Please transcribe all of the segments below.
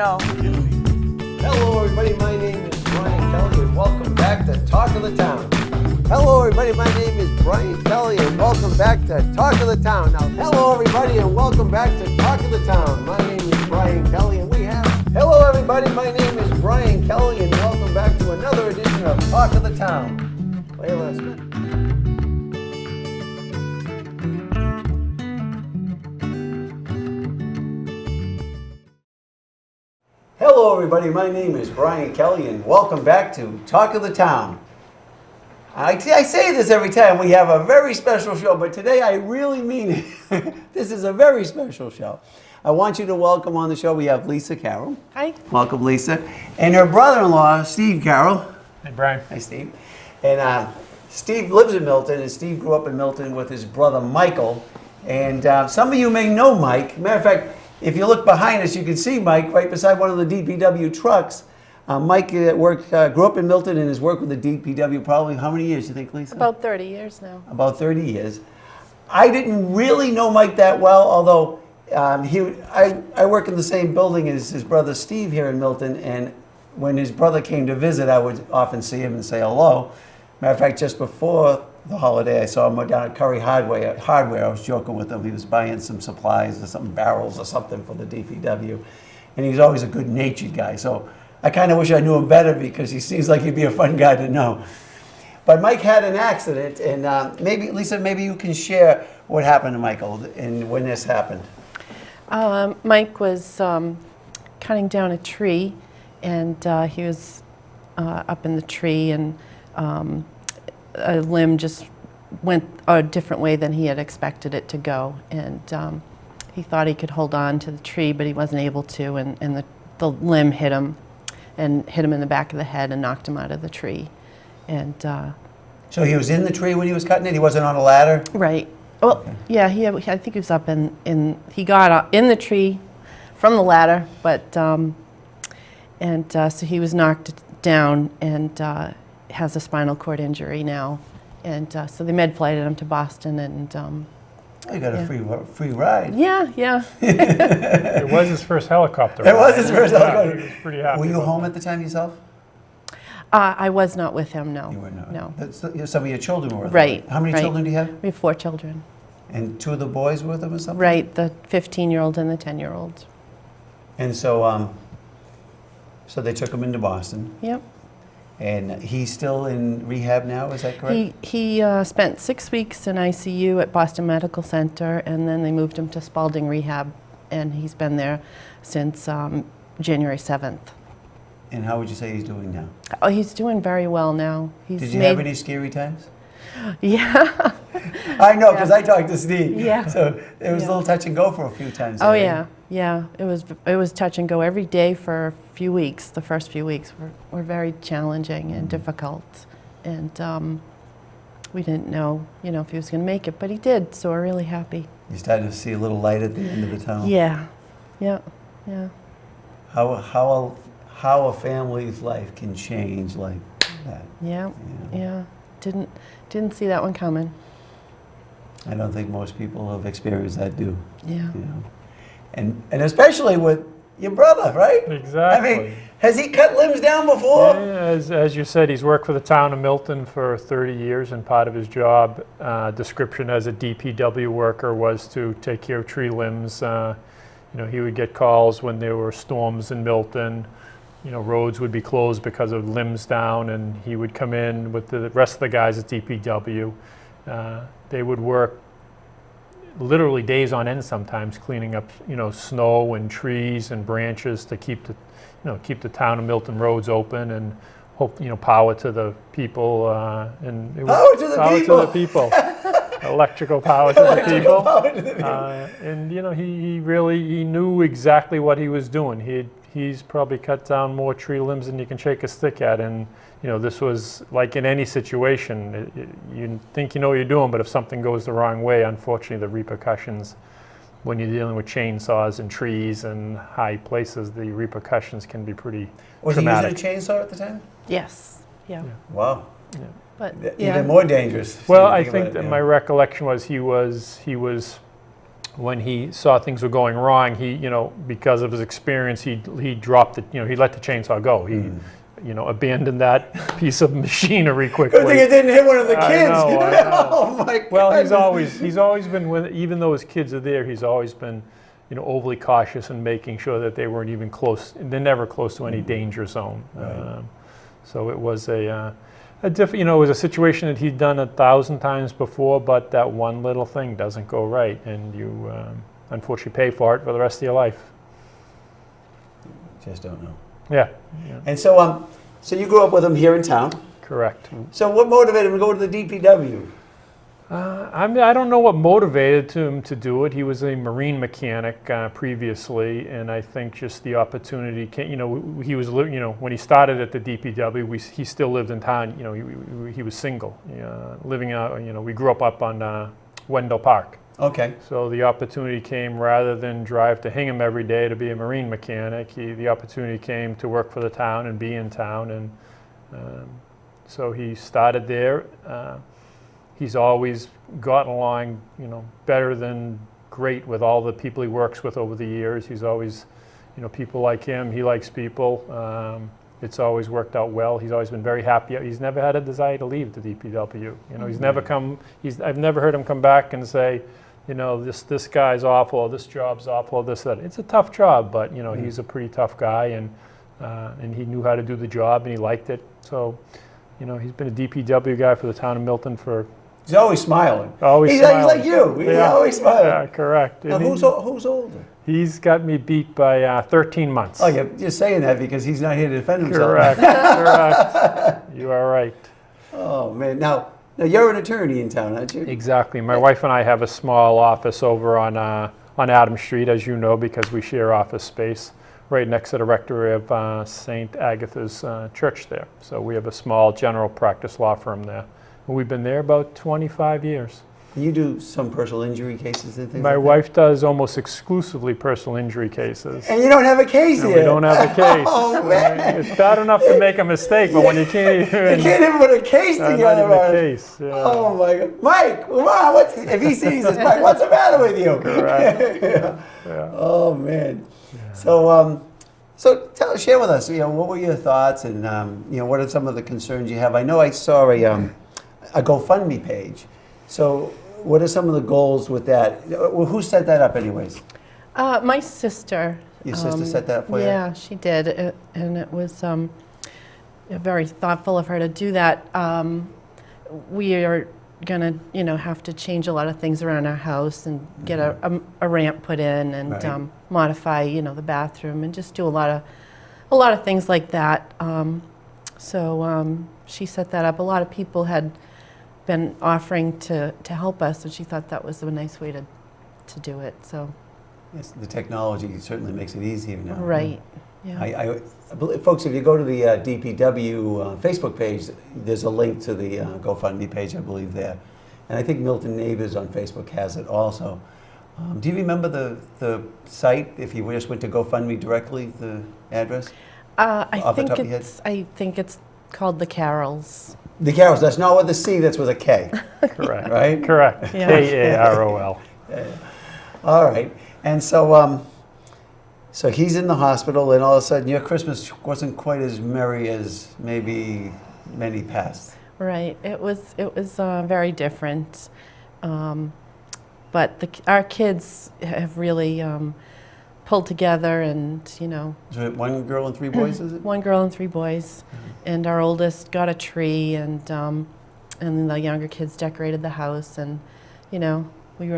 know. Hello everybody, my name is Brian Kelly and welcome back to Talk of the Town. Hello everybody, my name is Brian Kelly and welcome back to Talk of the Town. Now, hello everybody and welcome back to Talk of the Town. My name is Brian Kelly and we have... Hello everybody, my name is Brian Kelly and welcome back to another edition of Talk of the Town. Play last minute. Hello everybody, my name is Brian Kelly and welcome back to Talk of the Town. I say this every time, we have a very special show, but today I really mean it. This is a very special show. I want you to welcome on the show, we have Lisa Karol. Hi. Welcome, Lisa. And her brother-in-law, Steve Karol. Hey, Brian. Hi, Steve. And Steve lives in Milton, and Steve grew up in Milton with his brother, Michael. And some of you may know Mike. Matter of fact, if you look behind us, you can see Mike right beside one of the DPW trucks. Mike grew up in Milton and has worked with the DPW probably how many years, you think, Lisa? About 30 years now. About 30 years. I didn't really know Mike that well, although I work in the same building as his brother Steve here in Milton, and when his brother came to visit, I would often see him and say hello. Matter of fact, just before the holiday, I saw him down at Curry Hardware. I was joking with him. He was buying some supplies or some barrels or something for the DPW, and he's always a good-natured guy. So I kind of wish I knew him better because he seems like he'd be a fun guy to know. But Mike had an accident, and maybe, Lisa, maybe you can share what happened to Michael and when this happened. Mike was cutting down a tree, and he was up in the tree, and a limb just went a different way than he had expected it to go. And he thought he could hold on to the tree, but he wasn't able to, and the limb hit him. And hit him in the back of the head and knocked him out of the tree. And so he was in the tree when he was cutting it? He wasn't on a ladder? Right. Well, okay. Yeah, I think he was up he got in the tree from the ladder, but, so he was knocked down and has a spinal cord injury now. And so they med-flighted him to Boston and... You got a free ride. Yeah. It was his first helicopter. It was his first helicopter. He was pretty happy. Were you home at the time yourself? I was not with him, no. You were not? No. Some of your children were with him? Right. How many children do you have? We have 4 children. And 2 of the boys were with him or something? Right, the 15-year-old and the 10-year-old. And so, so they took him into Boston. Yep. And he's still in rehab now, is that correct? He spent 6 weeks in ICU at Boston Medical Center, and then they moved him to Spalding Rehab, and he's been there since January 7th. And how would you say he's doing now? Oh, he's doing very well now. Did you have any scary times? Yeah. I know, because I talked to Steve. Yeah. So it was a little touch and go for a few times. Oh, yeah. Yeah, it was touch and go every day for a few weeks. The first few weeks were very challenging and difficult, and we didn't know, if he was going to make it, but he did. So we're really happy. You started to see a little light at the end of the tunnel. Yeah. How a family's life can change like that. Yeah. Didn't see that one coming. I don't think most people have experienced that do. Yeah. And especially with your brother, right? Exactly. I mean, has he cut limbs down before? Yeah, as you said, he's worked for the town of Milton for 30 years, and part of his job description as a DPW worker was to take care of tree limbs. He would get calls when there were storms in Milton. Roads would be closed because of limbs down, and he would come in with the rest of the guys at DPW. They would work literally days on end sometimes, cleaning up snow and trees and branches to keep the town of Milton roads open, and hope power to the people, and it was power to the people. Electrical power to the people. And he knew exactly what he was doing. He's probably cut down more tree limbs than you can shake a stick at, and this was like in any situation. You think you know what you're doing, but if something goes the wrong way, unfortunately, the repercussions, when you're dealing with chainsaws and trees and high places, the repercussions can be pretty traumatic. Was he using a chainsaw at the time? Yes. Yeah. Wow. Yeah. But Even more dangerous. Well, I think that my recollection was he was when he saw things were going wrong, he, because of his experience, he dropped it. He let the chainsaw go. He, abandoned that piece of machinery quickly. Good thing it didn't hit one of the kids. I know. Oh my God. Well, he's always been with, even though his kids are there, he's always been, overly cautious and making sure that they weren't even close. They're never close to any danger zone. Right. So it was it was a situation that he'd done 1,000 times before, but that one little thing doesn't go right, and you unfortunately pay for it for the rest of your life. Just don't know. Yeah. And so, so you grew up with him here in town. Correct. So what motivated him to go to the DPW? I don't know what motivated him to do it. He was a marine mechanic previously, and I think just the opportunity came. He was, when he started at the DPW, he still lived in town. He was single, living out. We grew up on Wendell Park. Okay. So the opportunity came, rather than drive to Hingham every day to be a marine mechanic, the opportunity came to work for the town and be in town, and so he started there. He's always gotten along, better than great with all the people he works with over the years. He's always, people like him. He likes people. It's always worked out well. He's always been very happy. He's never had a desire to leave the DPW. He's never come. I've never heard him come back and say, this guy's awful, or this job's awful, or this, that. It's a tough job, but he's a pretty tough guy, and he knew how to do the job, and he liked it. So, he's been a DPW guy for the town of Milton for. He's always smiling. Always he's smiling. He's like you. He's always smiling. Yeah, correct. Now, who's older? He's got me beat by 13 months. Oh, you're saying that because he's not here to defend himself. Correct. Correct. You are right. Oh man. Now you're an attorney in town, aren't you? Exactly. My wife and I have a small office over on Adams Street, as you know, because we share office space right next to the rectory of St. Agatha's Church there. So we have a small general practice law firm there. We've been there about 25 years. You do some personal injury cases and things My like wife does almost exclusively personal injury cases. that? And you don't have a case No, here. we don't have a case. Oh, man. It's bad enough to make a mistake, but when you can't even... You can't even put a case not together. even a on it. case. Yeah. Oh my God, Mike! Come on, if he sees this, Mike, what's the matter with you? Correct. Yeah. Oh man. Yeah. So share with us. What were your thoughts, and what are some of the concerns you have? I know I saw a GoFundMe page. So what are some of the goals with that? Who set that up anyways? My sister. Your sister set that up for you? Yeah, she did, and it was very thoughtful of her to do that. We are gonna, have to change a lot of things around our house and get a ramp put in, and Right. modify, the bathroom, and just do a lot of things like that. So she set that up. A lot of people had been offering to help us, and she thought that was a nice way to do it. So. Yes, the technology certainly makes it easier now. Right. Yeah. I believe, folks, if you go to the DPW Facebook page, there's a link to the GoFundMe page, I believe, there. And I think Milton Neighbors on Facebook has it also. Do you remember the site, if you just went to GoFundMe directly, the address? I think it's called the Carols. The Carols, that's not with a C, that's with a K. Correct. Right? Correct. Yeah. Karol. All right. And so, so he's in the hospital, and all of a sudden your Christmas wasn't quite as merry as maybe many past. Right. It was very different, but our kids have really pulled together, and So one girl and 3 boys, is it? one girl and 3 boys, and our oldest got a tree, and the younger kids decorated the house, and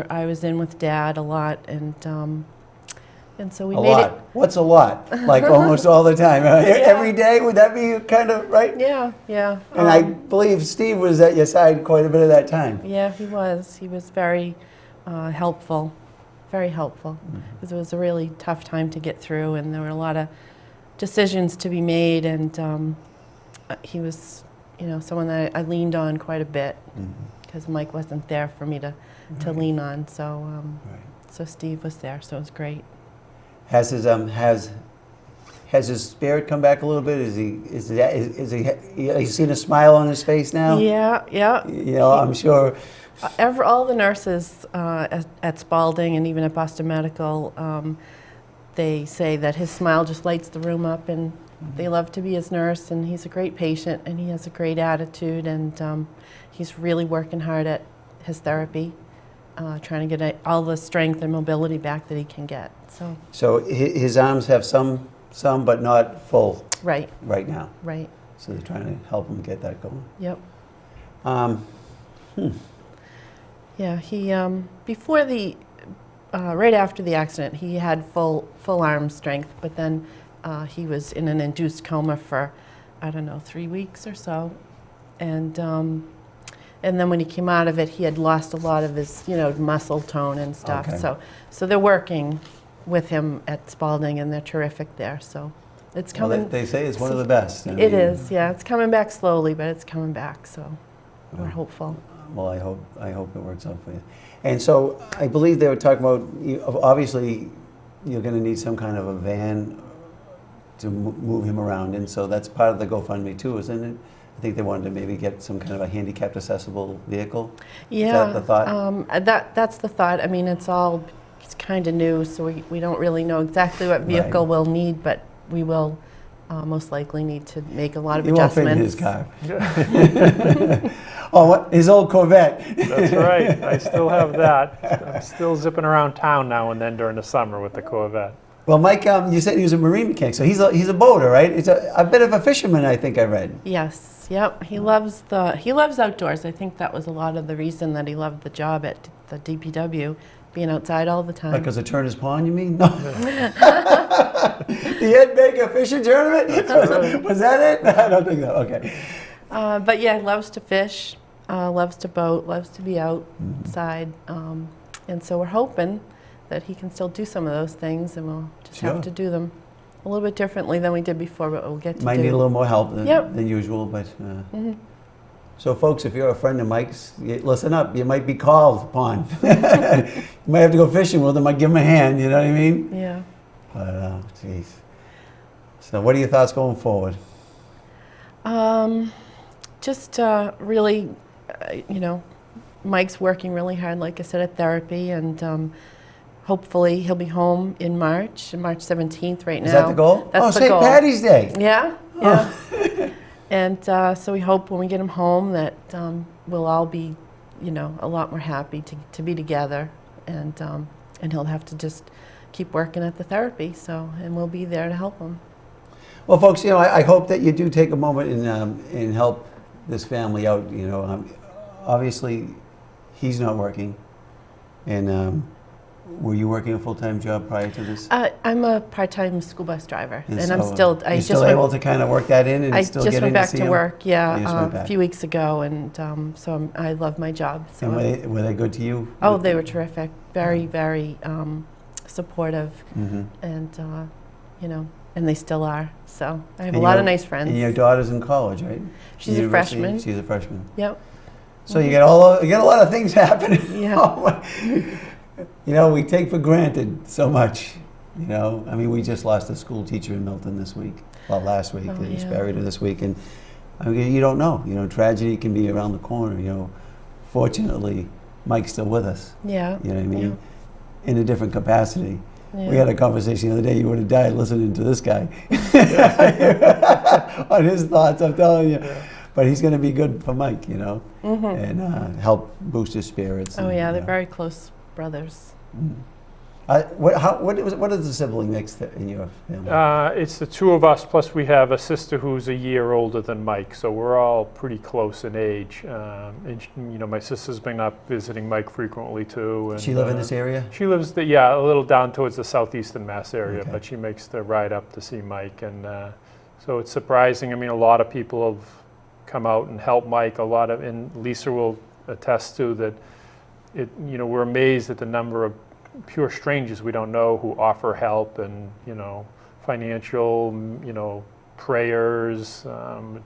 I was in with Dad a lot, and so we A made lot. What's a lot? Like almost all the time. Every day, would that be kind of right? it. Yeah. And I believe Steve was at your side quite a bit of that time. Yeah, he was. He was very helpful, very helpful, because it was a really tough time to get through, and there were a lot of decisions to be made, and he was, someone that I leaned on quite a bit, because Mike wasn't there for me to lean on. So, so Steve was there, so it was great. Has his spirit come back a little bit? Is he seen a smile on his face now? Yeah. I'm sure All the nurses at Spalding and even at Boston Medical, they say that his smile just lights the room up, and they love to be his nurse, and he's a great patient, and he has a great attitude, and he's really working hard at his therapy, trying to get all the strength and mobility back that he can get. So his arms have some, but not full Right, now. right. So they're trying to help him get that going. Yep. Yeah, he before right after the accident, he had full arm strength, but then he was in an induced coma for, I don't know, 3 weeks or so, and then when he came out of it, he had lost a lot of his, muscle tone and stuff. Okay. So they're working with him at Spalding, and they're terrific there. So it's coming. Well, they say it's one of the best. It is, yeah. It's coming back slowly, but it's coming back. So we're hopeful. Well, I hope it works out for you. And so I believe they were talking about, obviously, you're going to need some kind of a van to move him around, and so that's part of the GoFundMe too, isn't it? I think they wanted to maybe get some kind of a handicapped accessible vehicle. Yeah, Is that the thought? That's the thought. I mean, it's kind of new, so we don't really know exactly what vehicle Right. we'll need, but we will most likely need to make a lot of You won't fit adjustments. in his car. Oh, what? His old Corvette. That's right. I still have that. I'm still zipping around town now and then during the summer with the Corvette. Well, Mike, you said he was a marine mechanic, so he's a boater, right? He's a bit of a fisherman, I think I read. Yes, yep. He loves outdoors. I think that was a lot of the reason that he loved the job at the DPW, being outside all the time. Like as a Turner's Pond, you mean? No. The Ed Baker fishing tournament? Was that it? I don't think so. Okay. But yeah, loves to fish, loves to boat, loves to be outside, and so we're hoping that he can still do some of those things, and we'll just Sure. have to do them a little bit differently than we did before, but we'll get to Might do. need a little more help Yep. than usual, but. So, folks, if you're a friend of Mike's, listen up. You might be called upon. You might have to go fishing with him. I give him a hand. You know what I mean? Yeah. But, geez. So, what are your thoughts going forward? Just really, Mike's working really hard, like I said, at therapy, and hopefully he'll be home in March 17th right now. Is that the goal? That's the St. goal. Patty's Day. Yeah, yeah. And so we hope when we get him home that we'll all be, a lot more happy to be together, and he'll have to just keep working at the therapy. And we'll be there to help him. Well, folks, I hope that you do take a moment and help this family out. Obviously, he's not working, and were you working a full-time job prior to this? I'm a part-time school bus driver, and I'm so still. You're still able to kind of work that in and I still just get went in back see to him? work, You just went a back. few weeks ago, and so I love my job. So And were they good to you? oh, they were terrific, very, very supportive, Mm-hmm. and and they still are. So I have And a lot your- of nice friends. And your daughter's in college, right? She's a University? freshman. She's a freshman. Yep. So you get a lot of things happening. Yeah. We take for granted so much. I mean, we just lost a school teacher in Milton this week. Well, last week. Oh, They just yeah. buried her this week, and I mean, you don't know. Tragedy can be around the corner. Fortunately, Mike's still with us. Yeah. You know what I mean? In a different capacity. Yeah. We had a conversation the other day. You would have died listening to this guy on his thoughts. I'm telling you. Yeah. But he's going to be good for Mike, and help boost his spirits. Oh and, yeah, they're very close brothers. What is the sibling mix in your family? It's the two of us, plus we have a sister who's a year older than Mike, so we're all pretty close in age. And my sister's been up visiting Mike frequently too. And, She live in this area? She lives a little down towards the southeastern Mass area, Okay. but she makes the ride up to see Mike, and so it's surprising. I mean, a lot of people have come out and helped Mike. And Lisa will attest to that. We're amazed at the number of pure strangers we don't know who offer help and financial, prayers,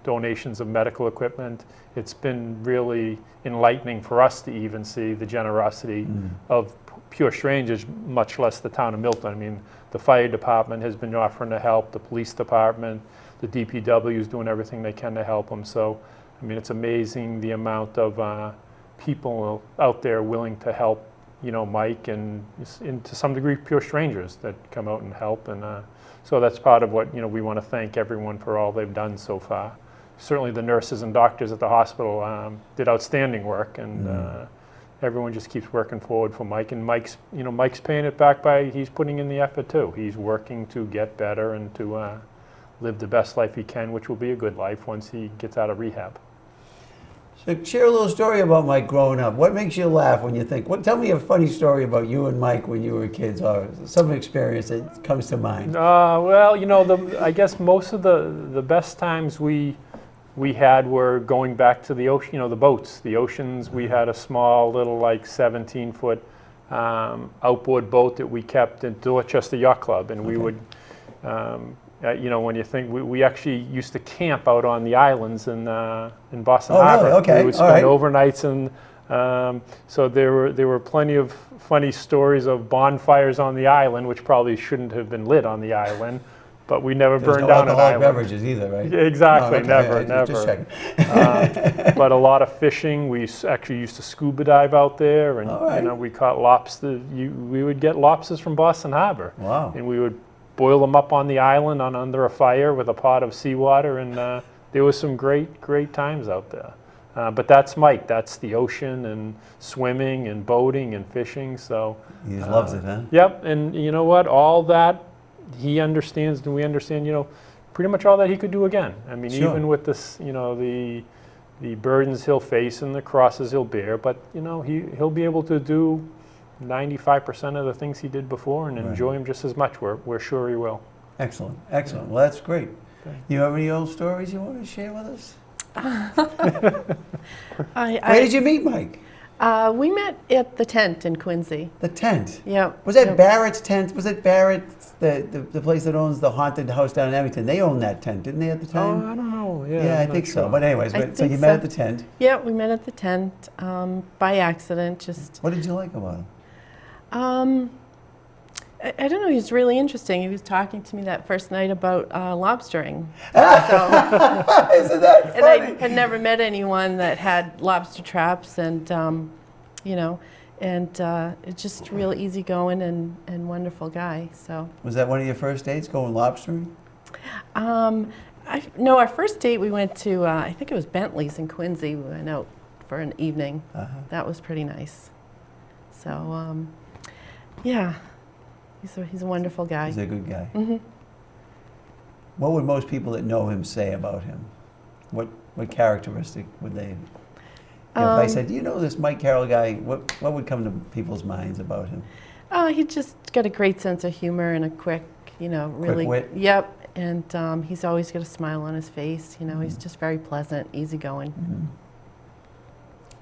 donations of medical equipment. It's been really enlightening for us to even see the generosity of pure strangers, much less the town of Milton. I mean, the fire department has been offering to help, the police department, the DPW is doing everything they can to help them. So, I mean, it's amazing the amount of people out there willing to help, Mike, and to some degree pure strangers that come out and help. And so that's part of what, we want to thank everyone for all they've done so far. Certainly the nurses and doctors at the hospital did outstanding work, and everyone just keeps working forward for Mike. And Mike's paying it back he's putting in the effort too. He's working to get better and to live the best life he can, which will be a good life once he gets out of rehab. So share a little story about Mike growing up. What makes you laugh when you think? Tell me a funny story about you and Mike when you were kids, or some experience that comes to mind. Well, I guess most of the best times we had were going back to the ocean, the boats, the oceans. We had a small little 17-foot outboard boat that we kept at Dorchester Yacht Club, and we would, when you think, we actually used to camp out on the islands in Boston Harbor. Really? Okay. We would spend overnights, and so there were plenty of funny stories of bonfires on the island, which probably shouldn't have been lit on the island. But we never burned down an island. Beverages either, right? Exactly, Oh, okay. never. Just checking. But a lot of fishing. We actually used to scuba dive out there, and All right. we caught lobster. We would get lobsters from Boston Harbor, Wow. and we would boil them up on the island under a fire with a pot of seawater, and there was some great times out there. But that's Mike. That's the ocean and swimming and boating and fishing. So He just loves it, huh? Yep, and you know what? All that he understands, and we understand, pretty much all that he could do again. I mean, Sure. even with this, the burdens he'll face and the crosses he'll bear, but he'll be able to do 95% of the things he did before and enjoy them just as much. We're sure he will. Excellent. Well, that's great. Okay. You have any old stories you want to share with us? I, Where did you meet Mike? We met at the tent in Quincy. The tent. Yeah. Was that yeah. Barrett's tent? Was it Barrett, the place that owns the haunted house down in Abington? They owned that tent, didn't they, at the time? Oh, I don't know. Yeah, I think so. But anyways, I so think you met so. at the tent. Yeah, we met at the tent by accident. Just What did you like about him? I don't know. He was really interesting. He was talking to me that first night about lobstering. Isn't that And I funny? had never met anyone that had lobster traps, and it's just real easygoing and wonderful guy. So Was that one of your first dates, going lobstering? no, our first date we went to I think it was Bentley's in Quincy. We went out for an evening. Uh-huh. That was pretty nice. So yeah, he's a wonderful guy. He's a good guy. Hmm. What would most people that know him say about him? What characteristic would they? If I said, "Do you know this Mike Karol guy?" What would come to people's minds about him? He just got a great sense of humor and a quick, really. wit? Yep, and he's always got a smile on his face. He's just very pleasant, easygoing. Mm-hmm.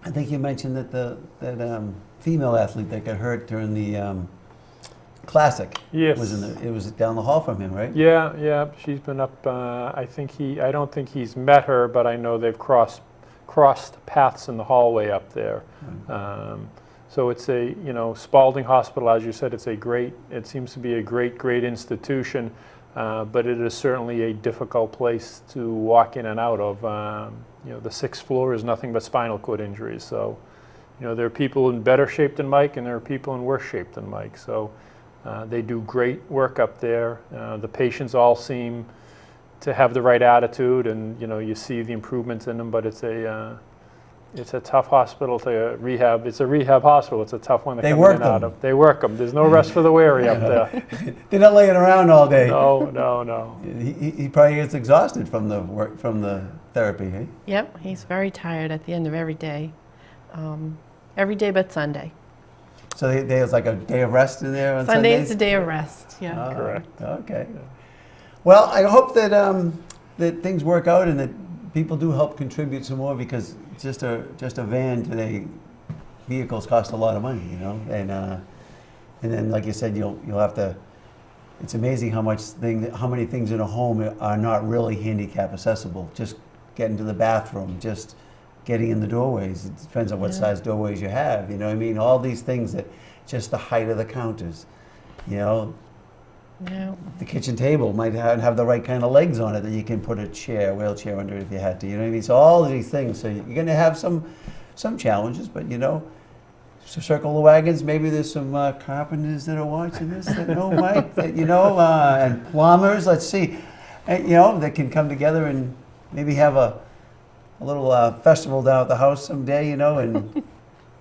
I think you mentioned that that female athlete that got hurt during the Classic. Yes. It was down the hall from him, right? Yeah. She's been up. I don't think he's met her, but I know they've crossed paths in the hallway up there. So it's a, Spalding Hospital, as you said, it seems to be a great institution, but it is certainly a difficult place to walk in and out of. The 6th floor is nothing but spinal cord injuries. So, there are people in better shape than Mike, and there are people in worse shape than Mike. So they do great work up there. The patients all seem to have the right attitude, and you see the improvements in them. But it's a tough hospital to rehab. It's a rehab hospital. It's a tough one to come in and out of. They work them. There's no rest for the weary up there. They're not laying around all day. No. He probably gets exhausted from the work, from the therapy. Hey? Yep, he's very tired at the end of every day but Sunday. So there's like a day of rest in there on Sunday's Sundays? a day of rest. Yeah. Correct. Okay. Well, I hope that that things work out and that people do help contribute some more, because just a van today, vehicles cost a lot of money, and then like you said, you'll have to. It's amazing how many things in a home are not really handicap accessible. Just getting to the bathroom, just getting in the doorways. It depends on what size doorways you have. You know what I mean? All these things that just the height of the counters. Yeah. The kitchen table might have the right kind of legs on it that you can put a wheelchair under it if you had to. You know what I mean? So all of these things. So you're going to have some some challenges, but you know, so circle the wagons. Maybe there's some carpenters that are watching this that know Mike, that you know, and plumbers. Let's see, and, you know, that can come together and maybe have a little festival down at the house someday. You know, and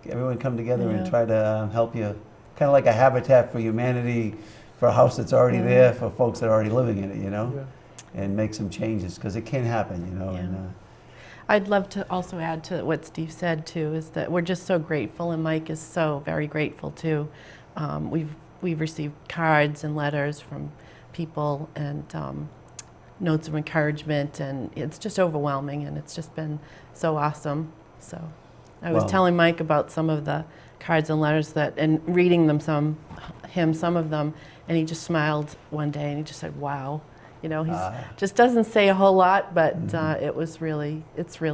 everyone come together and try to help you, kind of like a Habitat for Humanity for a house that's already there for folks that are already living in it. You know, and make some changes because it can happen. You know. And, I'd love to also add to what Steve said too, is that we're just so grateful, and Mike is so very grateful too. We've received cards and letters from people and notes of encouragement, and it's just overwhelming, and it's just been so awesome. So I was telling Mike about some of the cards and letters and reading them some of them, and he just smiled one day and he just said, "Wow." You know, he just doesn't say a whole lot, but it's really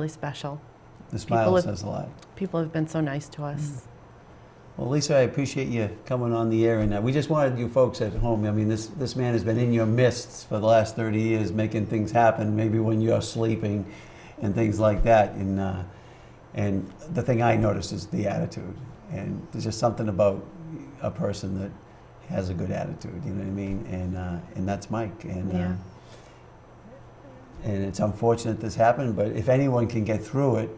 special. The smile says a lot. People have been so nice to us. Well, Lisa, I appreciate you coming on the air, and we just wanted you folks at home. I mean, this man has been in your midst for the last 30 years, making things happen. Maybe when you're sleeping, and things like that. And the thing I noticed is the attitude, and there's just something about a person that has a good attitude, you know what I mean? And that's Mike. And it's unfortunate this happened, but if anyone can get through it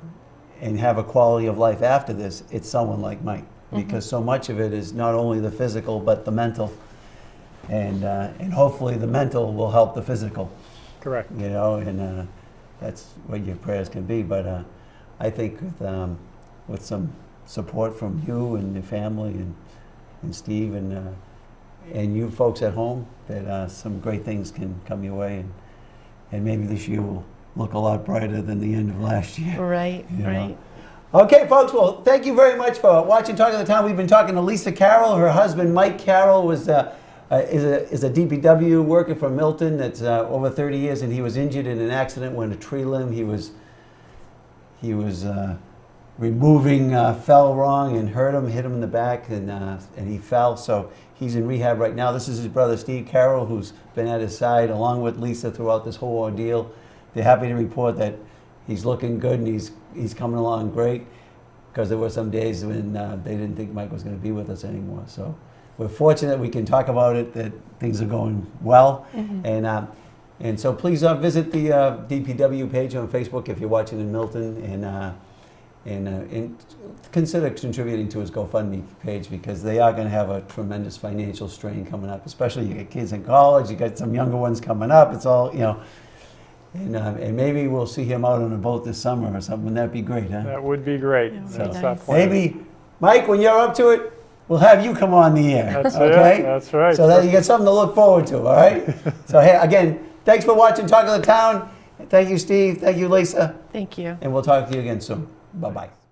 and have a quality of life after this, it's someone like Mike, because so much of it is not only the physical but the mental, and hopefully the mental will help the physical. Correct. You know, and that's what your prayers can be. But I think with some support from you and your family and Steve and you folks at home, that some great things can come your way, and maybe this year will look a lot brighter than the end of last year. Right, right. Okay, folks, well, thank you very much for watching Talk of the Town. We've been talking to Lisa Karol. Her husband, Mike Karol, is a DPW worker from Milton that's over 30 years, and he was injured in an accident when a tree limb he was removing fell wrong and hit him in the back, and he fell. So he's in rehab right now. This is his brother Steve Karol, who's been at his side along with Lisa throughout this whole ordeal. They're happy to report that he's looking good and he's coming along great, because there were some days when they didn't think Mike was going to be with us anymore. So we're fortunate we can talk about it, that things are going well. And so please visit the DPW page on Facebook if you're watching in Milton, and consider contributing to his GoFundMe page, because they are going to have a tremendous financial strain coming up, especially you got kids in college, you got some younger ones coming up. It's all, you know, and maybe we'll see him out on a boat this summer or something. Wouldn't that be great, huh? That would be great. That's nice. Maybe, Mike, when you're up to it, we'll have you come on the air. That's okay? it. That's right. So that you get something to look forward to, all right? So hey, again, thanks for watching Talk of the Town. Thank you, Steve. Thank you, Lisa. Thank you. And we'll talk to you again soon. Bye-bye.